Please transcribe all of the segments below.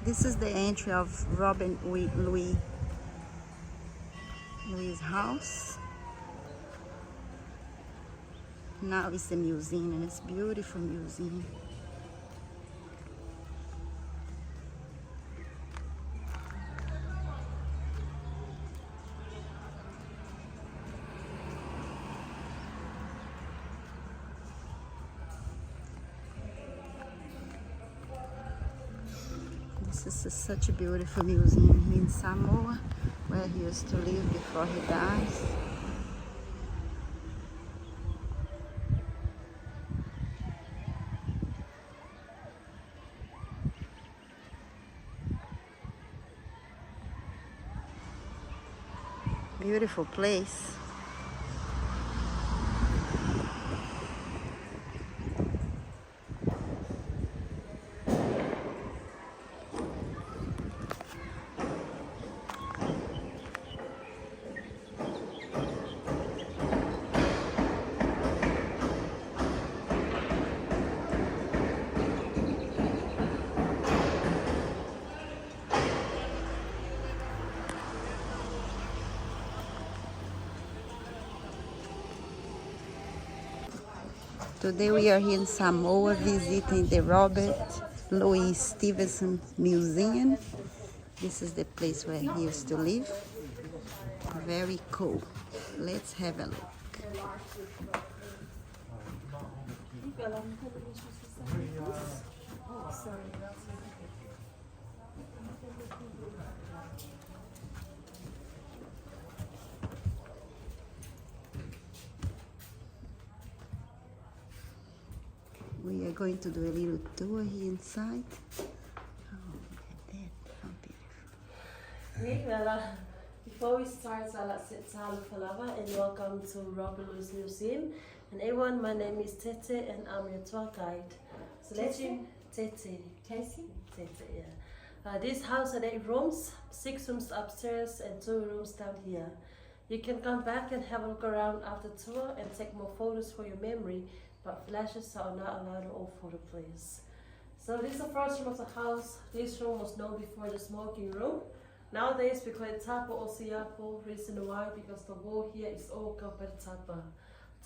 This is the entry of Robin Louis' house. Now it's a museum, and it's a beautiful museum. This is such a beautiful museum here in Samoa, where he used to live before he dies. Beautiful place. Today we are here in Samoa visiting the Robert Louis Stevenson Museum. This is the place where he used to live. Very cool. Let's have a look. We are going to do a little tour here inside. Oh, look at that. How beautiful. Before we start, let's sit down for lava and welcome to Robert Louis Museum. And everyone, my name is Tete and I'm your tour guide. So let's Tete, yeah. This house had 8 rooms, 6 rooms upstairs and 2 rooms down here. You can come back and have a look around after the tour and take more photos for your memory, but flashes are not allowed in all photo plays. So this is the first room of the house. This room was known before the smoking room. Nowadays we call it tapa or siapo. Reason why? Because the wall here is all covered by tapa.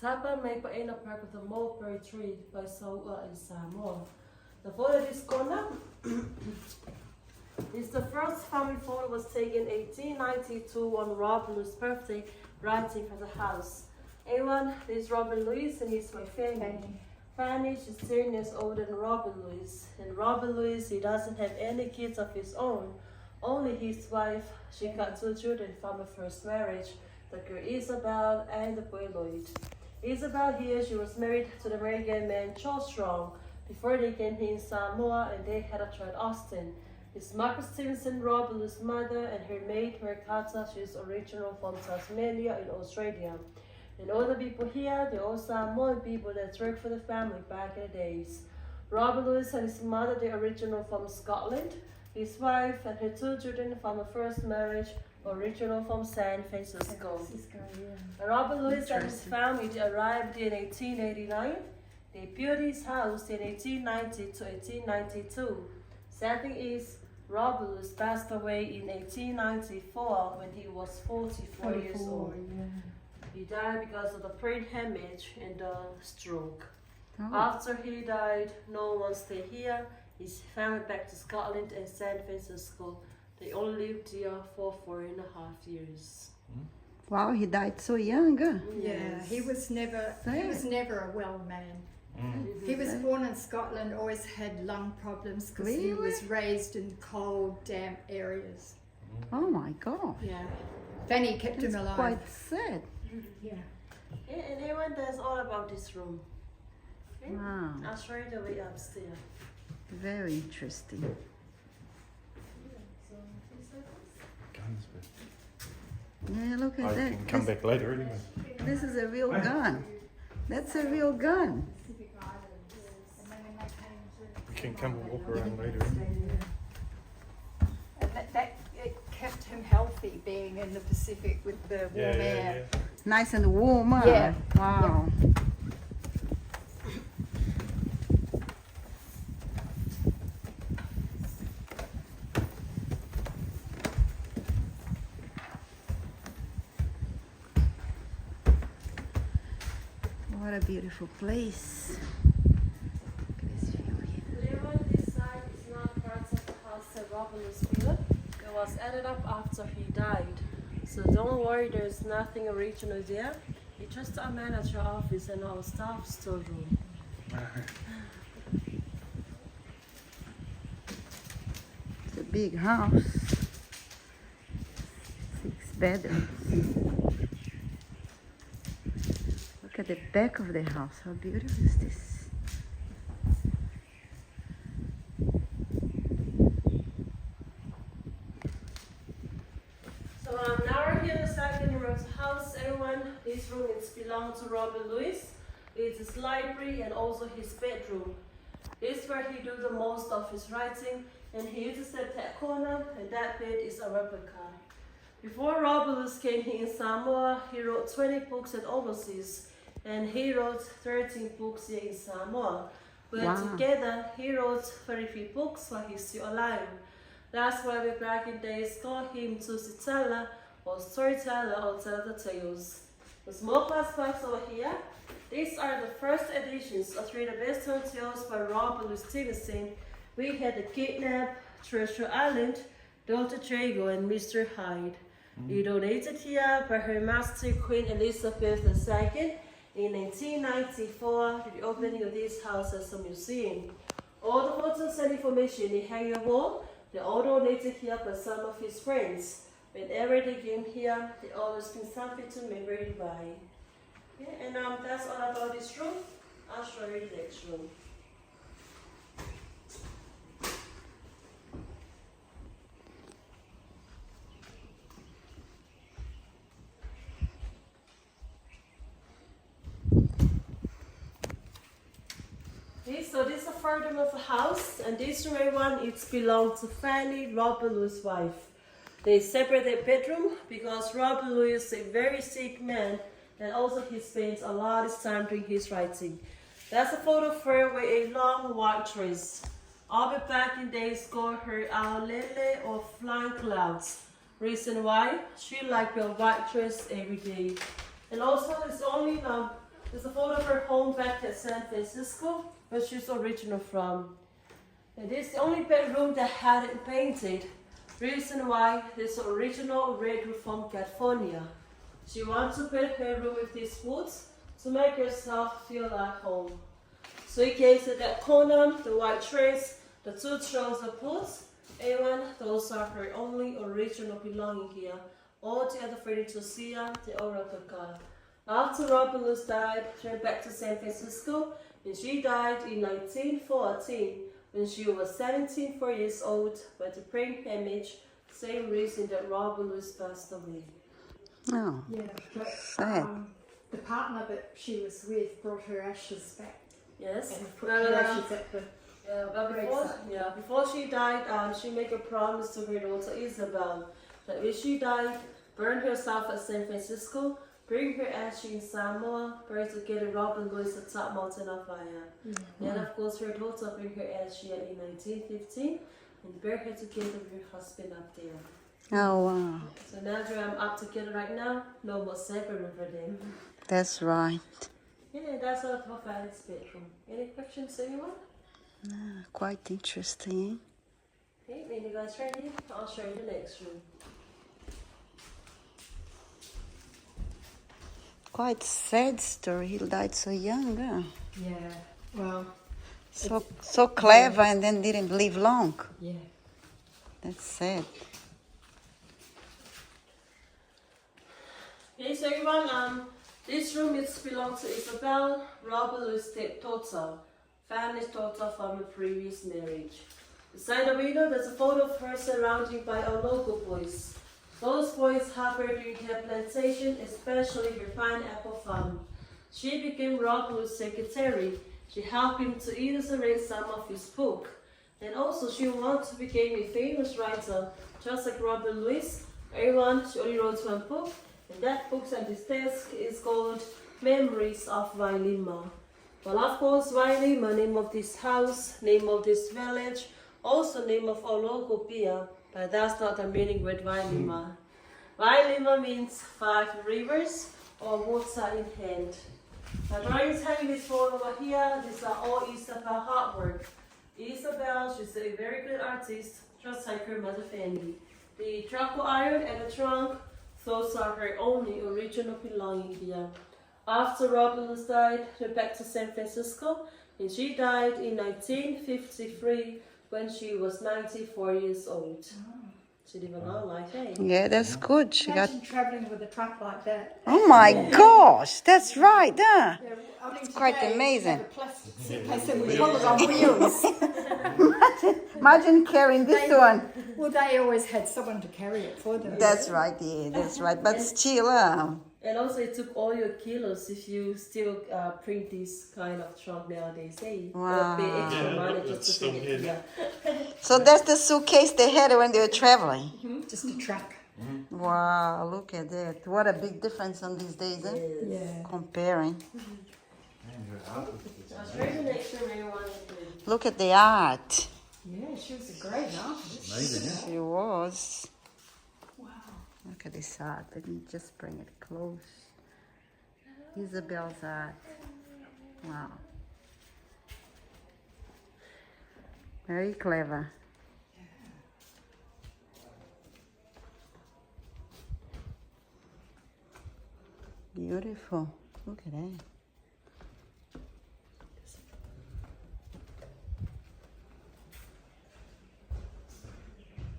Tapa made by in a park with a mulberry tree by Samoa in Samoa. The photo this corner is the first family photo was taken in 1892 on Robin Louis' birthday, writing for the house. Everyone, this is Robin Louis and he's my Fanny. Fanny, she's 10 years older than Robin Louis. And Robin Louis, he doesn't have any kids of his own. Only his wife. She got 2 children from her first marriage, the girl Isabelle and the boy Lloyd. Isabelle here, she was married to the American man Charles Strong before they came here in Samoa, and they had a child Austin. It's Margaret Stevenson, Robin Louis' mother, and her maid Mercata. She's original from Tasmania in Australia. And all the people here, they're all Samoan people that worked for the family back in the days. Robin Louis and his mother, they're original from Scotland. His wife and her 2 children from her first marriage, original from San Francisco. And Robin Louis and his family arrived in 1889. They built his house in 1890 to 1892. Sad thing is, Robin Louis passed away in 1894 when he was 44 years old. Yeah. He died because of the brain hemorrhage and the stroke. Oh. After he died, no one stayed here. His family back to Scotland and San Francisco. They only lived here for 4.5 years. Wow, he died so young. Huh? Yeah, he was never a well man. He was born in Scotland, always had lung problems because he was raised in cold, damp areas. Oh my God. Yeah. Fanny kept him alive. Quite sad. Yeah. Yeah, and everyone knows all about this room. Okay? Wow. I'll show you the way upstairs. Very interesting. Yeah, look at that. You can come back later anyway. This is a real gun. That's a real gun. We can come and walk around later anyway. And that it kept him healthy being in the Pacific with the warm air. Nice and warm. Huh? Yeah. Wow. What a beautiful place. This view here. Everyone, this side is not part of the house that Robin was built. It was added up after he died. So don't worry, there's nothing original there. It's just our manager office and our staff storeroom. It's a big house. 6 bedrooms. Look at the back of the house. How beautiful is this? So now we're here in the second room of the house. Everyone, this room is belong to Robert Louis. It's his library and also his bedroom. This is where he do the most of his writing, and he uses that corner, and that bed is a replica. Before Robert Louis came here in Samoa, he wrote 20 books at overseas, and he wrote 13 books here in Samoa. But together, he wrote 33 books while he's still alive. That's why we back in days call him Tusitala or storyteller or tell the tales. The small class books over here, these are the first editions of 3 of the best-known tales by Robert Louis Stevenson. We had The Kidnap, Treasure Island, Dr. Jago, and Mr. Hyde. He donated here by Her Majesty Queen Elizabeth II in 1994 to the opening of this house as a museum. All the photos and information they hang on the wall. They all donated here by some of his friends. Whenever they came here, they always bring something to remember by. Yeah, and that's all about this room. I'll show you the next room. Okay, so this is the third room of the house, and this room, everyone, it belongs to Fanny, Robert Louis' wife. They separated bedroom because Robert Louis is a very sick man, and also he spends a lot of time doing his writing. That's a photo of her with a long white dress. All the back in days called her Aolele or Flying Clouds. Reason why? She liked her white dress every day. And also there's a photo of her home back at San Francisco, where she's original from. And this is the only bedroom that had it painted. Reason why? This is original red roof from California. She wants to paint her room with these woods to make herself feel at home. So in case of that corner, the white dress, the 2 trays of boots, everyone, those are her only original belonging here. All the other furniture here, they all replica. After Robert Louis died, she went back to San Francisco, and she died in 1914 when she was 4 years old, but the praying image, same reason that Robert Louis passed away. Oh, Yeah, but sad. the partner that she was with brought her ashes back Yes. and put her ashes at the Before she died, she made a promise to her daughter Isabelle that if she died, burn herself at San Francisco, bring her ashes in Samoa, bury together Robert Louis at top mountain of fire. And of course her daughter bring her ashes in 1915 and bury her together with her husband up there. Oh, wow. So now that I'm up together right now, no more separate for them. That's right. Yeah, that's all for Fanny's bedroom. Any questions, anyone? Quite interesting. Okay, when you guys ready, I'll show you the next room. Quite sad story. He died so young. Huh? Yeah, well, So clever and then didn't live long. yeah. That's sad. Okay, so everyone, this room belongs to Isabelle, Robert Louis' stepdaughter, Fanny's daughter from a previous marriage. Beside the window, there's a photo of her surrounded by our local boys. Those boys helped her during her plantation, especially her pineapple farm. She became Robert Louis' secretary. She helped him to illustrate some of his book. And also, she wanted to become a famous writer, just like Robert Louis. Everyone, she only wrote 1 book. And that book on this desk is called Memories of Wailima. Well, of course, Wailima, name of this house, name of this village, also name of our local beer, but that's not the meaning with Wailima. Wailima means 5 rivers or water in hand. Now, Brian's having this photo over here. These are all Isabelle artwork. Isabelle, she's a very good artist, just like her mother Fanny. The charcoal iron and the trunk, those are her only original belonging here. After Robin died, she went back to San Francisco, and she died in 1953 when she was 94 years old. She lived a long life, eh? Yeah, that's good. She got. Imagine travelling with a truck like that. Oh my gosh, that's right, huh? Yeah, I mean, quite today we amazing. have a plastic suitcase and we pull it on wheels. Imagine carrying this one. Well, they always had someone to carry it for them. That's right, yeah, that's right. But still, And also, it took all your kilos if you still print this kind of trunk nowadays, eh? Wow. Pay extra Yeah, money it's just to still bring it here. here. so that's the suitcase they had when they were traveling. Just a truck. Wow, look at that. What a big difference on these days, huh? Yeah. Comparing. I'll show you the next room everyone can. Look at the art. Yeah, she was a great artist. Amazing, She was. Wow. Look at this art. Let me just bring it close. Isabelle's art. Wow. Very clever. Beautiful. Look at that.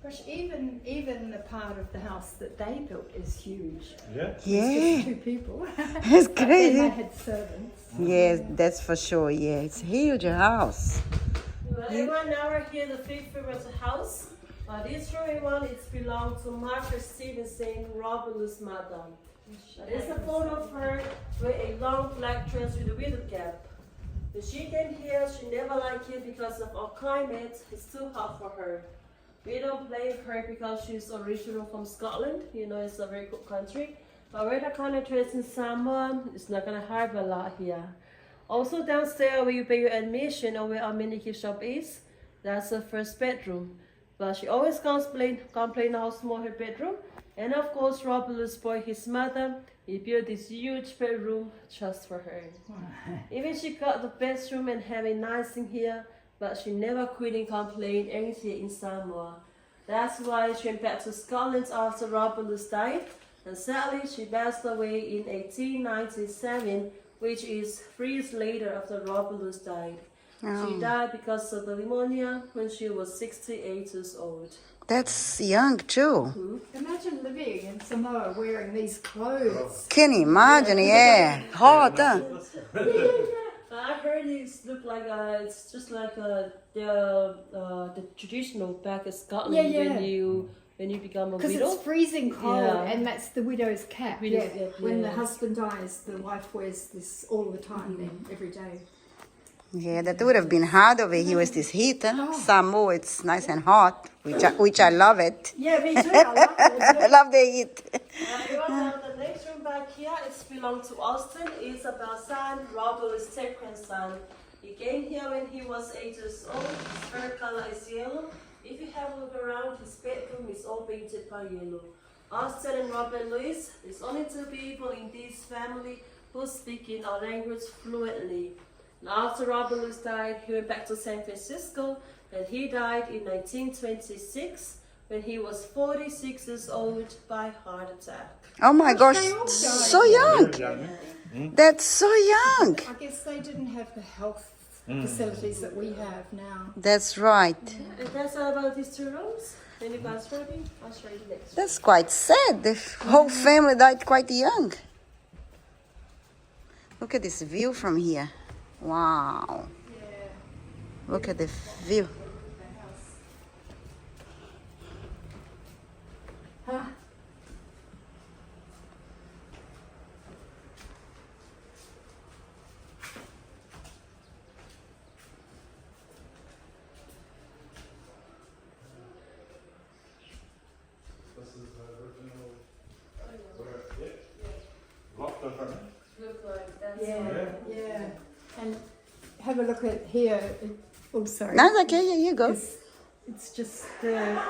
Gosh, even the part of the house that they built is huge. Yeah. It's Yeah, just 2 people. it's But then they crazy. had servants. Yes, that's for sure. Yeah, it's a huge house. Well, everyone, now we're here in the 5th room of the house. This room, everyone, it's belonged to Martha Stevenson, Robert's mother. There's a photo of her with a long black dress with a widowed gap. When she came here, she never liked it because of our climate. It's too hot for her. We don't blame her because she's original from Scotland. You know, it's a very good country. But we're the kind of dress in Samoa, it's not gonna hurt a lot here. Also downstairs where you pay your admission or where our mini gift shop is, that's her first bedroom. But she always complain how small her bedroom. And of course, Robert spoiled his mother. He built this huge bedroom just for her. Even she got the bedroom and have a nice thing here, but she never quit and complained anything in Samoa. That's why she went back to Scotland after Robert died. And sadly, she passed away in 1897, which is 3 years later after Robert died. She died because of the pneumonia when she was 68 years old. That's young too. Imagine living in Samoa wearing these clothes. Can you imagine? Yeah, hot, huh? I heard it look like it's just like the traditional back in Scotland when you become a Because widow. it's freezing cold, Yeah. and that's the widow's cap. Widow's cap, When the yeah. husband dies, the wife wears this all the time, then every day. Yeah, that would have been hard over here with this heat, huh? Samoa, it's nice and hot, which I love it. Yeah, me too. I love I it. love the heat. The next room back here is belongs to Austin. Isabelle's son, Robert's third grandson. He came here when he was 8 years old. His hair color is yellow. If you have a look around, his bedroom is all painted by yellow. Austin and Robert Louis, there's only 2 people in this family who speak in our language fluently. Now, after Robert Louis died, he went back to San Francisco, and he died in 1926 when he was 46 years old by heart attack. Oh my gosh, They all died. so young. That's so young. I guess they didn't have the health facilities that we have now. That's right. And that's all about these 2 rooms. When you guys ready, I'll show you the next one. That's quite sad. The whole family died quite young. Look at this view from here. Wow. Look at the view. Huh? This is the original. Locked up, haven't Look like that's Yeah. And have a look at here. Oh, sorry. No, it's okay. Here you go. It's just the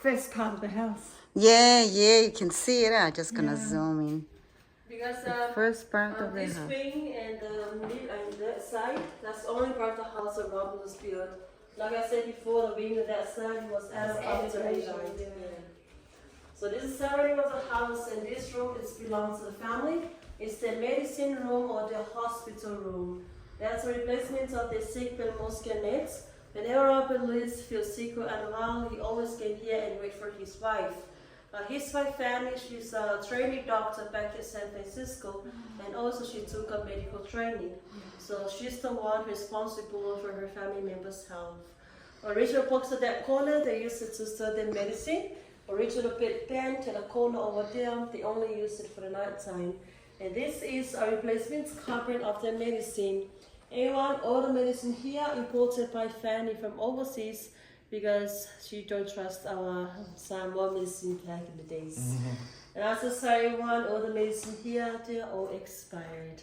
first part of the house. Yeah, you can see it. I'm just gonna zoom in. Because First part of the this house. wing and that side, that's the only part of the house that Robin was built. Like I said before, the wing on that side was added after he died. Yeah. So this is surrounding of the house, and this room belongs to the family. It's the medicine room or the hospital room. That's a replacement of the sick bed mosquito nets. Whenever Robin Louis feels sick or unwell, he always came here and wait for his wife. His wife Fanny, she's a trainee doctor back in San Francisco, and also she took a medical training. So she's the one responsible for her family members' health. Original box at that corner, they used it to study medicine. Original bed bent in a corner over there, they only use it for the night time. And this is a replacement cupboard of the medicine. All the medicine here imported by Fanny from overseas, because she don't trust our Samoa medicine back in the days. And as a sorry one, all the medicine here, they're all expired.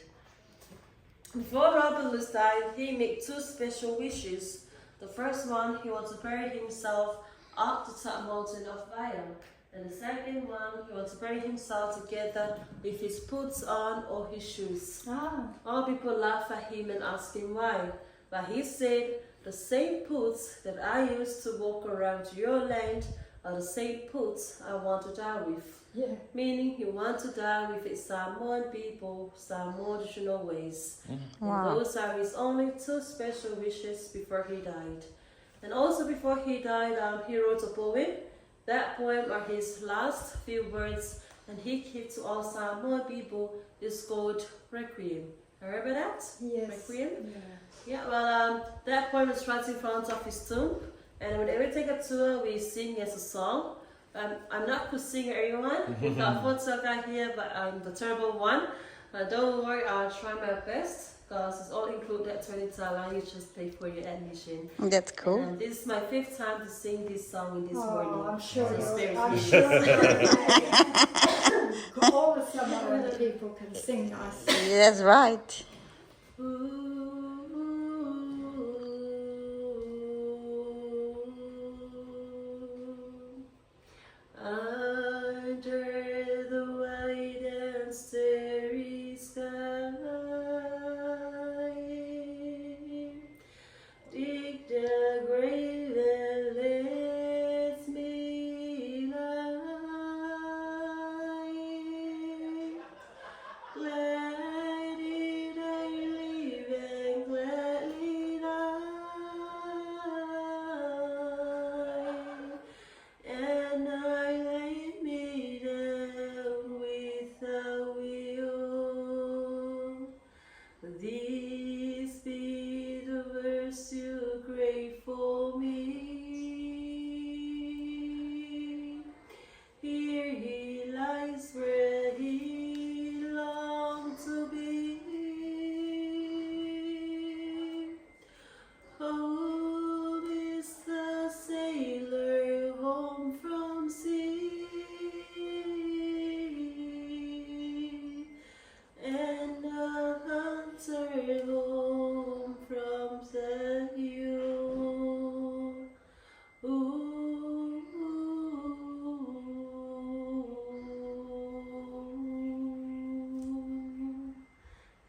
Before Robin Louis died, he made two special wishes. The first one, he wanted to bury himself up the top mountain of fire. And the second one, he wants to bury himself together with his boots on or his shoes. All people laugh at him and ask him why. But he said, the same boots that I used to walk around your land are the same boots I want to die with. Yeah. Meaning he wants to die with his Samoan people, Samoan traditional ways. Wow. And those are his only two special wishes before he died. And also before he died, he wrote a poem. That poem are his last few words, and he gave to all Samoan people. It's called Requiem. Remember that? Yes. Requiem? Yeah. Yeah, well, that poem is right in front of his tomb, and whenever we take a tour, we sing as a song. I'm not a good singer, everyone. We've got a photo guy here, but I'm the terrible one. Don't worry, I'll try my best, because it's all included at $20. You just pay for your admission. That's cool. And this is my 5th time to sing this song in this morning. I'm sure It's very I'm good. sure all the Samoan people can sing nicely. That's right. Under the white and starry sky, dig the grave and let me lie. Gladly I live and gladly die, and I lay me down with a will. These be the words you crave for me. Here he lies where he longed to be. Home is the sailor home from sea, and the hunter home from the hill. Ooh.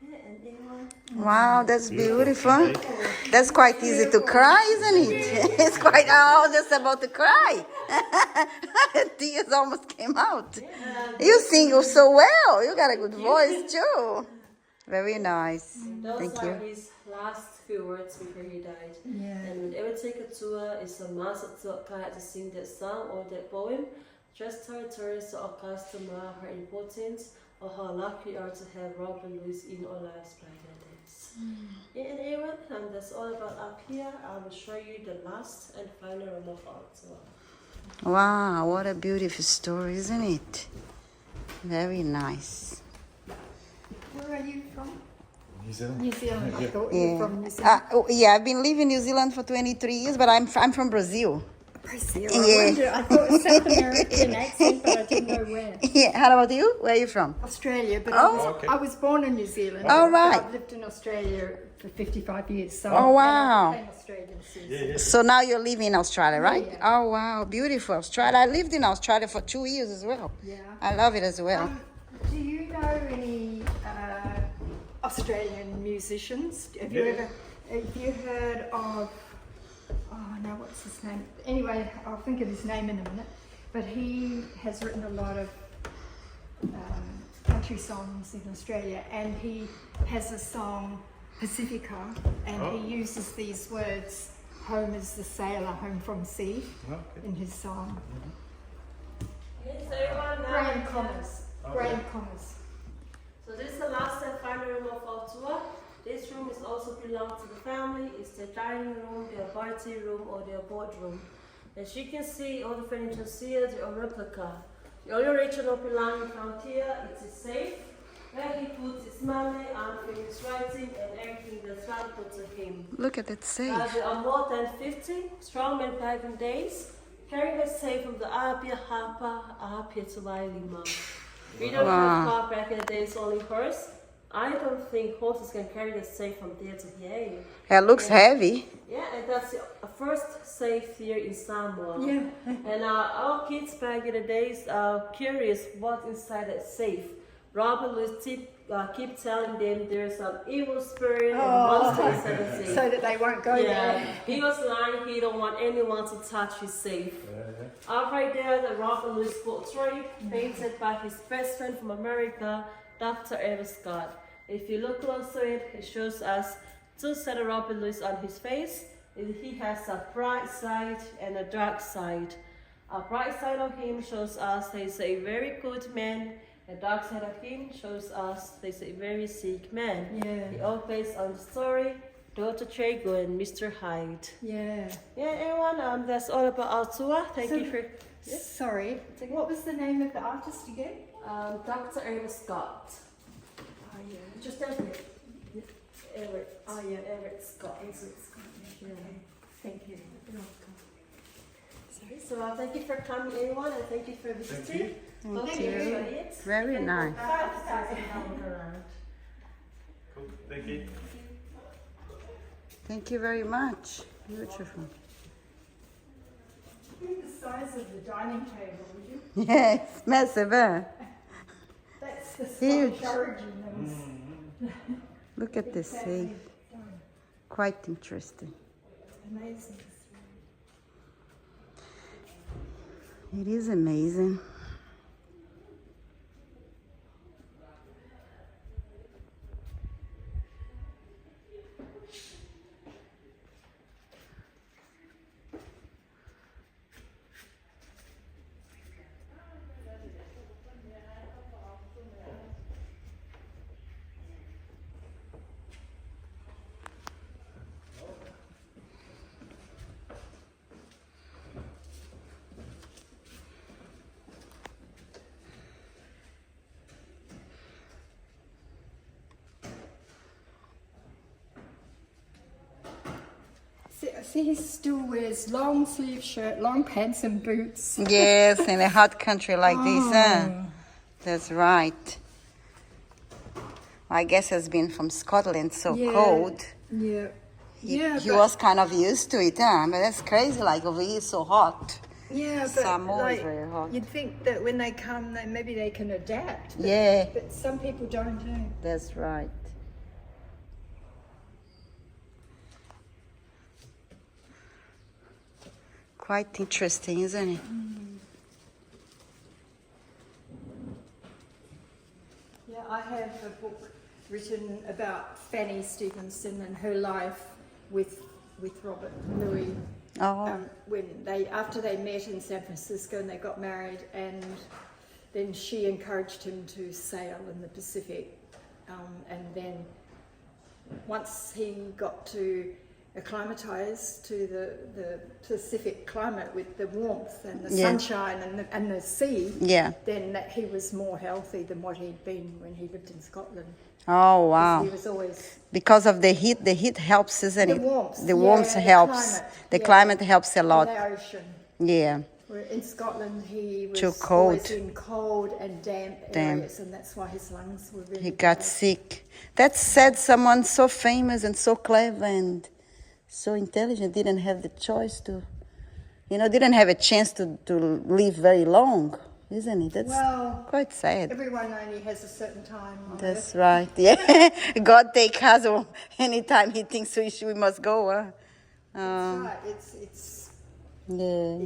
Yeah, and anyone? Wow, that's beautiful. That's quite easy to cry, isn't it? It's quite, I was just about to cry. Tears almost came out. You sing so well. You got a good voice too. Very nice. Those Thank are you. his last few words before he died. Yeah. And whenever take a tour, it's a must to sing that song or that poem. Just tell tourists or customers how important or how lucky we are to have Robin Louis in our lives back in the days. Yeah, and everyone, and that's all about up here. I will show you the last and final room of art as well. Wow, what a beautiful story, isn't it? Very nice. Where are you from? New Zealand. New Zealand. I thought you were from New Yeah. Zealand. Yeah, I've been living in New Zealand for 23 years, but I'm from Brazil. Brazil. Yeah. I wondered. I thought it was South American accent, but I didn't know where. Yeah. How about you? Where are you from? Australia, but Oh. I was born in New Zealand. Oh, but right. I've lived in Australia for 55 years. So Oh, wow. I became Australian since. Yeah. So now you're living in Australia, right? Yeah. Oh, wow. Beautiful. Australia. I lived in Australia for 2 years as well. Yeah. I love it as well. Do you know know any Australian musicians? Have you heard of? Oh no, what's his name? Anyway, I'll think of his name in a minute. But he has written a lot of country songs in Australia, and he has a song, Pacifica, and he uses these words, home is the sailor, home from sea, in his song. Graham Connors. Graham Connors. So this is the last and final room of our tour. This room is also belong to the family. It's their dining room, their party room, or their boardroom. As you can see, all the furniture here, they are replica. The only original belonging found here is his safe, where he puts his money, unfinished writing, and everything that's valuable to him. Look at that safe. There are more than 50 strongmen back in days, carrying the safe from the Apia Hapa, Apia to Wailima. We don't have car back in the days, only horse. I don't think horses can carry the safe from there to here. It looks heavy. Yeah, and that's the first safe here in Samoa. Yeah. And our kids back in the days are curious what's inside that safe. Robert Louis keep telling them there's some evil spirit and monster inside the safe. So that they won't go there. He was lying. He don't want anyone to touch his safe. Up right there, the Robert Louis portrait painted by his best friend from America, Dr. Ever Scott. If you look close to it, it shows us two sets of Robert Louis on his face. He has a bright side and a dark side. A bright side of him shows us he's a very good man. The dark side of him shows us he's a very sick man. Yeah. He all based on the story, Dr. Trago and Mr. Hyde. Yeah. Yeah, everyone, that's all about our tour. Thank you for... Sorry, what was the name of the artist again? Dr. Ever Scott. Oh yeah. Just Everett. Everett. Oh yeah. Everett Scott. Everett Scott. Yeah. Thank you. You're welcome. So thank you for coming, everyone, and thank you for visiting. Thank you. Very nice. Cool. Thank you. Thank you very much. Beautiful. Look at the size of the dining table, would you? Yeah, it's massive, huh? That's the Huge. Scottish origin. Look at this safe. Quite interesting. Amazing. It is amazing. See, he still wears long sleeve shirt, long pants and boots. Yes, in a hot country like this, huh? That's right. I guess it's been from Scotland, so cold. Yeah. He was kind of used to it, huh? But that's crazy, like over here, so hot. Yeah, but Samoa is very hot. you'd think that when they come, maybe they can adapt. But, Yeah. But some people don't. That's right. Quite interesting, isn't it? Yeah, I have a book written about Fanny Stevenson and her life with Robert Louis. After they met in San Francisco and they got married, and then she encouraged him to sail in the Pacific, and then once he got to acclimatise to the Pacific climate with the warmth and the sunshine and the sea, then he was more healthy than what he'd been when he lived in Scotland. Oh, wow. He was always... Because of the heat helps, isn't it? The warmth. The warmth helps. The climate helps a lot. And the ocean. Yeah. Where in Scotland he was Too cold. always in cold and damp areas, and that's why his lungs were really... He got sick. That's sad. Someone so famous and so clever and so intelligent didn't have the choice to, didn't have a chance to live very long. isn't it? That's Well, quite sad. everyone only has a certain time on That's earth. right. Yeah, God take us anytime He thinks we must go. That's right. It's Yeah,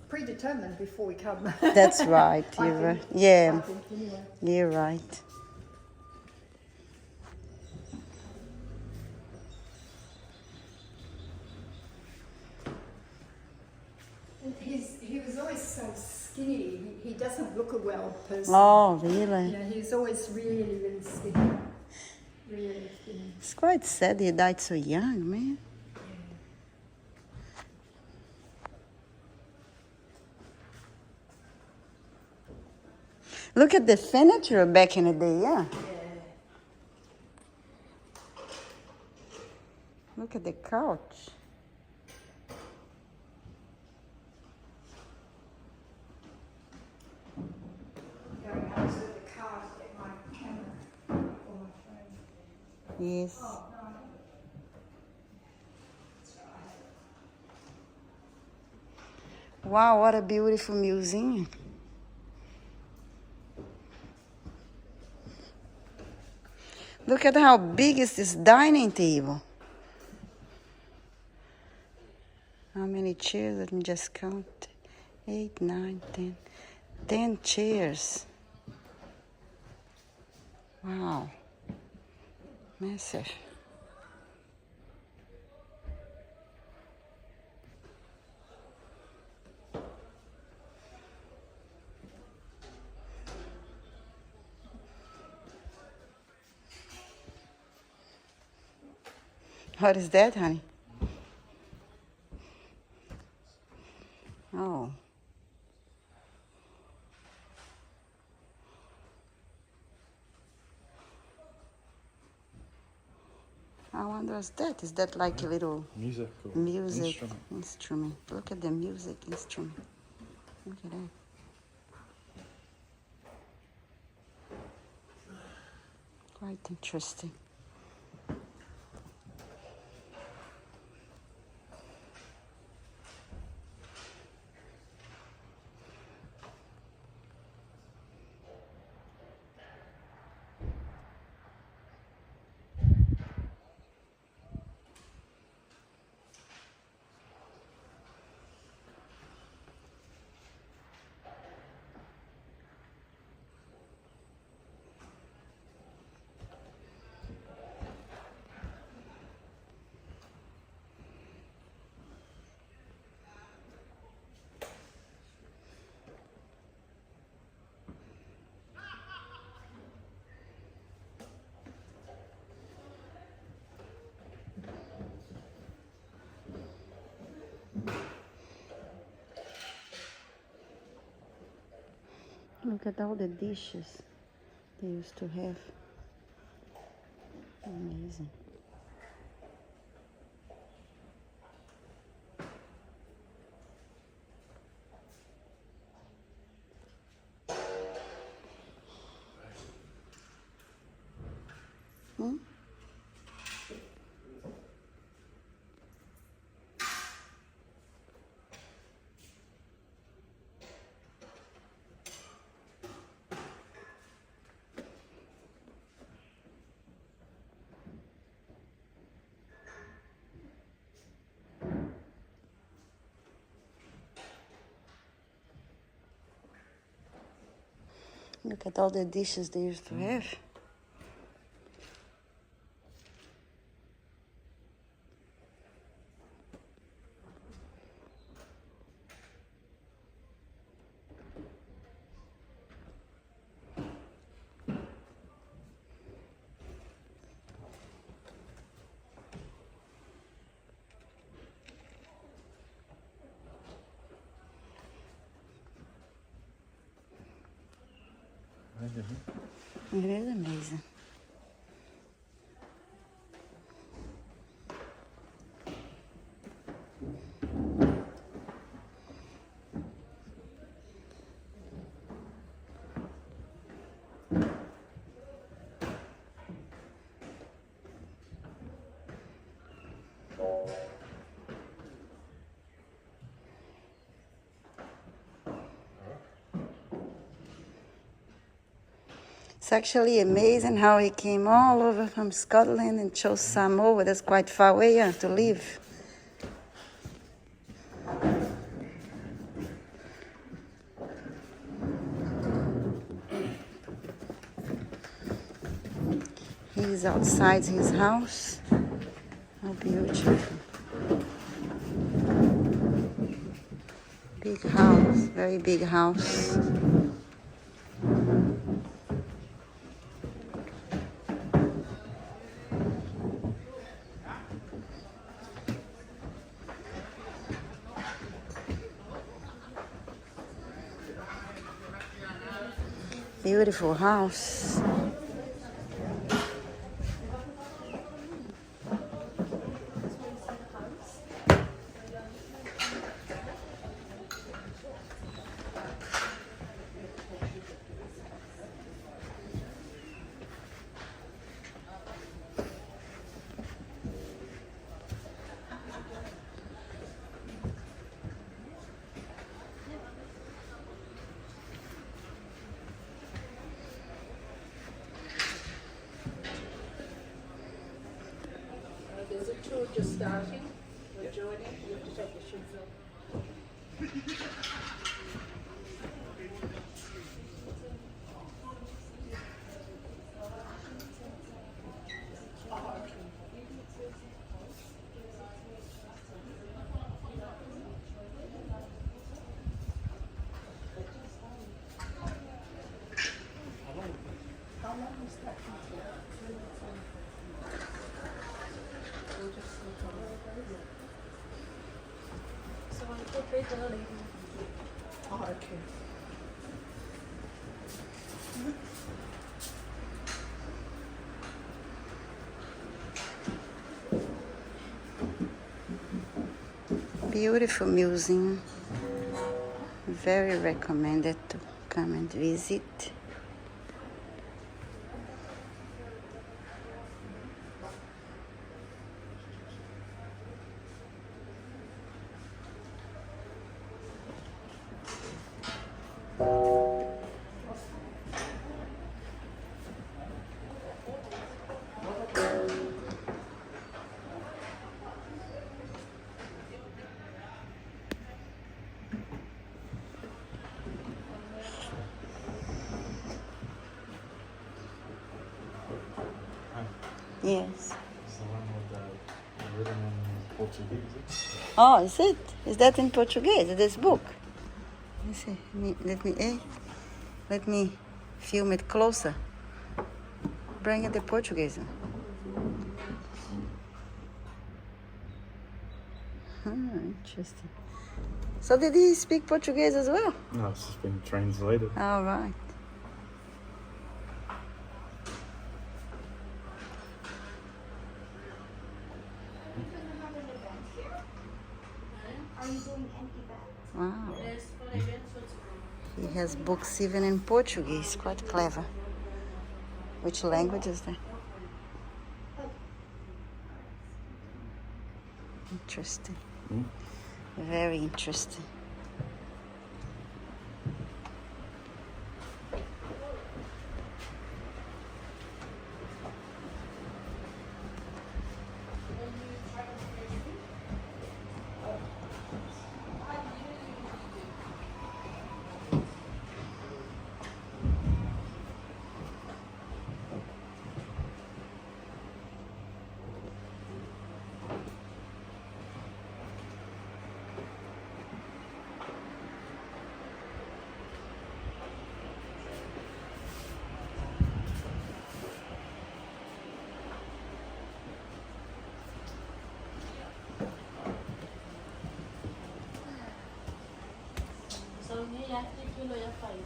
predetermined before we come. that's right. I You're right. think. Yeah, I think anyway. you're right. And he was always so skinny. He doesn't look a well person. Oh, really? You know, he's always really, really skinny. Really skinny. It's quite sad he died so young, man. Look at the furniture back in the day, yeah. Look at the couch. Going out to the car to get my camera or my phone. Yes. Oh, no. That's right. Wow, what a beautiful museum. Look at how big is this dining table. How many chairs? Let me just count. 8, 9, 10. 10 chairs. Wow. Massive. What is that, honey? Oh. I wonder what's that? Is that like a little Music or music instrument? Look at the music instrument. Look at that. Quite interesting. Look at all the dishes they used to have. Amazing. Hmm? Look at all the dishes they used to have. It is amazing. It's actually amazing how he came all over from Scotland and chose Samoa. That's quite far away to live. He's outside his house. How beautiful. Big house, very big house. Beautiful house. There's a tour just starting. We're joining. You have to take your shoes off. So I put it early. Oh, okay. Beautiful museum. Very recommended to come and visit. Yes. It's the one with the written in Portuguese. Oh, is it? Is that in Portuguese? This book? Let me see. Let me film it closer. Bring it the Portuguese. Interesting. So did he speak Portuguese as well? No, it's just been translated. All right. Are you doing an event? Wow. Yes, for events or to He has books even in Portuguese. Quite clever. Which language is that? Interesting. Very interesting. So you have to kill your fight.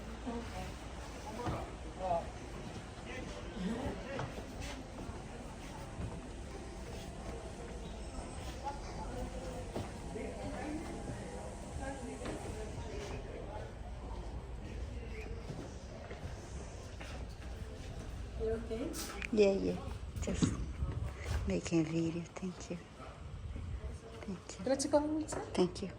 You okay? Yeah. Just making a video. Thank you. Let's go inside. Thank you.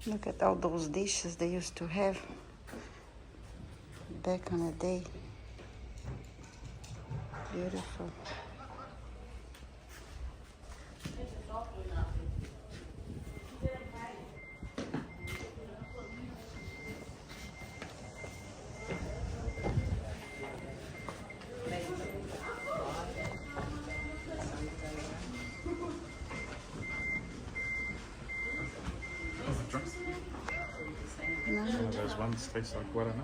Look at all those dishes they used to have back in the day. Beautiful. One of those ones tastes like guarana.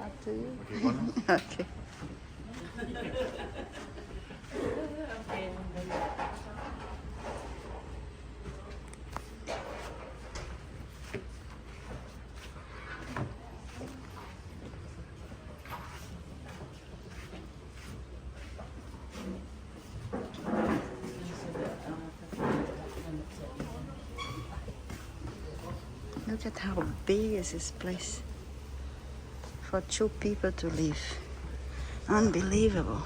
Up to you. Okay, one. Okay. Look at how big is this place for 2 people to live. Unbelievable.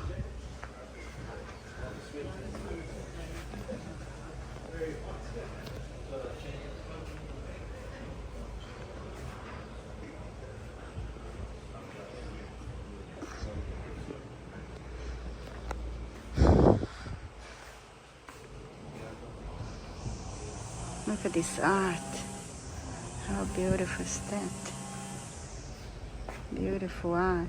Look at this art. How beautiful is that? Beautiful art.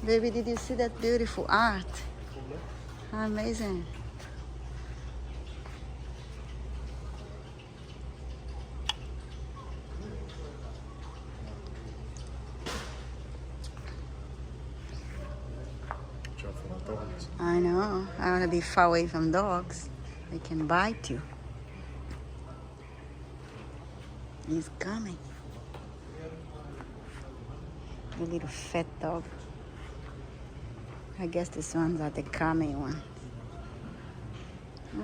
Baby, did you see that beautiful art? Amazing. Job for the dogs. I know. I want to be far away from dogs. They can bite you. He's coming. You little fat dog. I guess these ones are the coming one. Huh?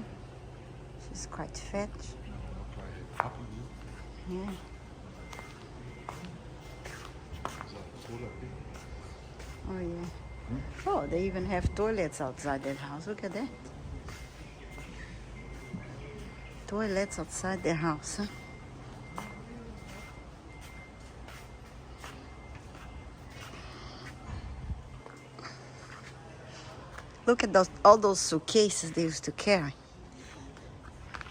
She's quite fat. Yeah. Oh yeah. Oh, they even have toilets outside their house. Look at that. Toilets outside their house, huh? Look at those, all those suitcases they used to carry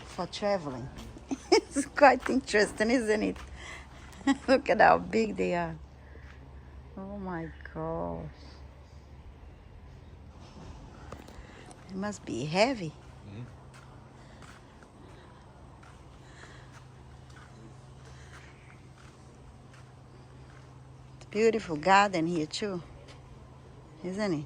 for traveling. It's quite interesting, isn't it? Look at how big they are. Oh my gosh. It must be heavy. It's a beautiful garden here too, isn't it?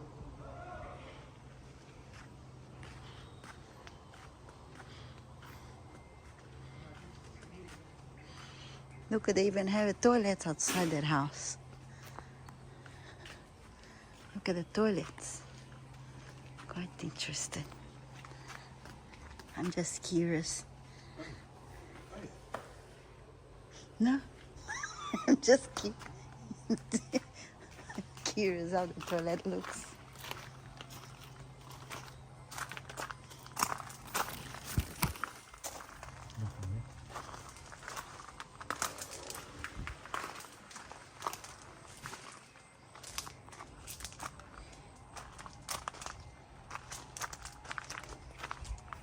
Look, they even have a toilet outside their house. Look at the toilets. Quite interesting. I'm just curious. No? I'm just curious how the toilet looks.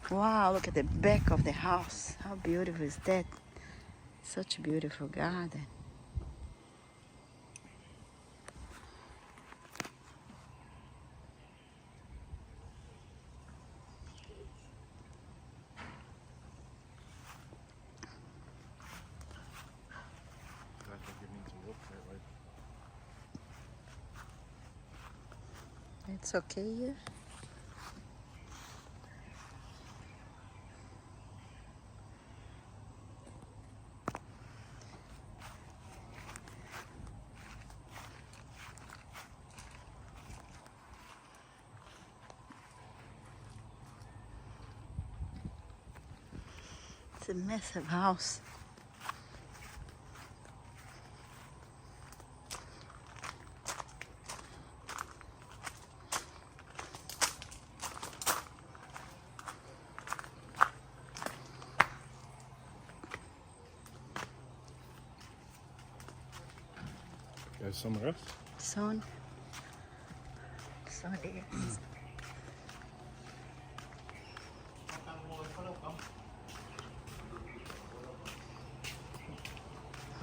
Wow, look at the back of the house. How beautiful is that? Such a beautiful garden. It's okay here. It's a massive house. Go somewhere else. Son. So it is.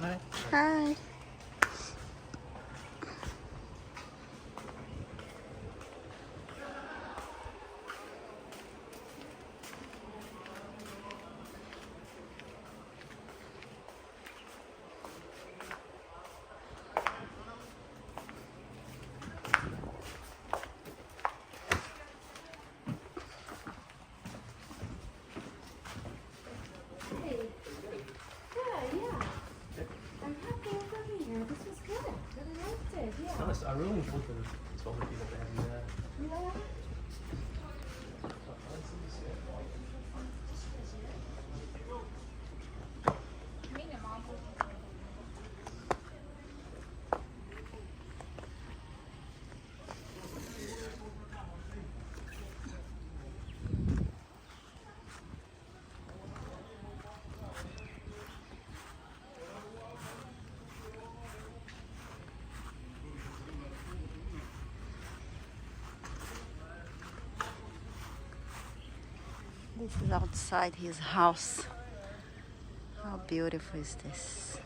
Hi. Hi. Honest, I really thought that it's all the people that have there. This is outside his house. How beautiful is this?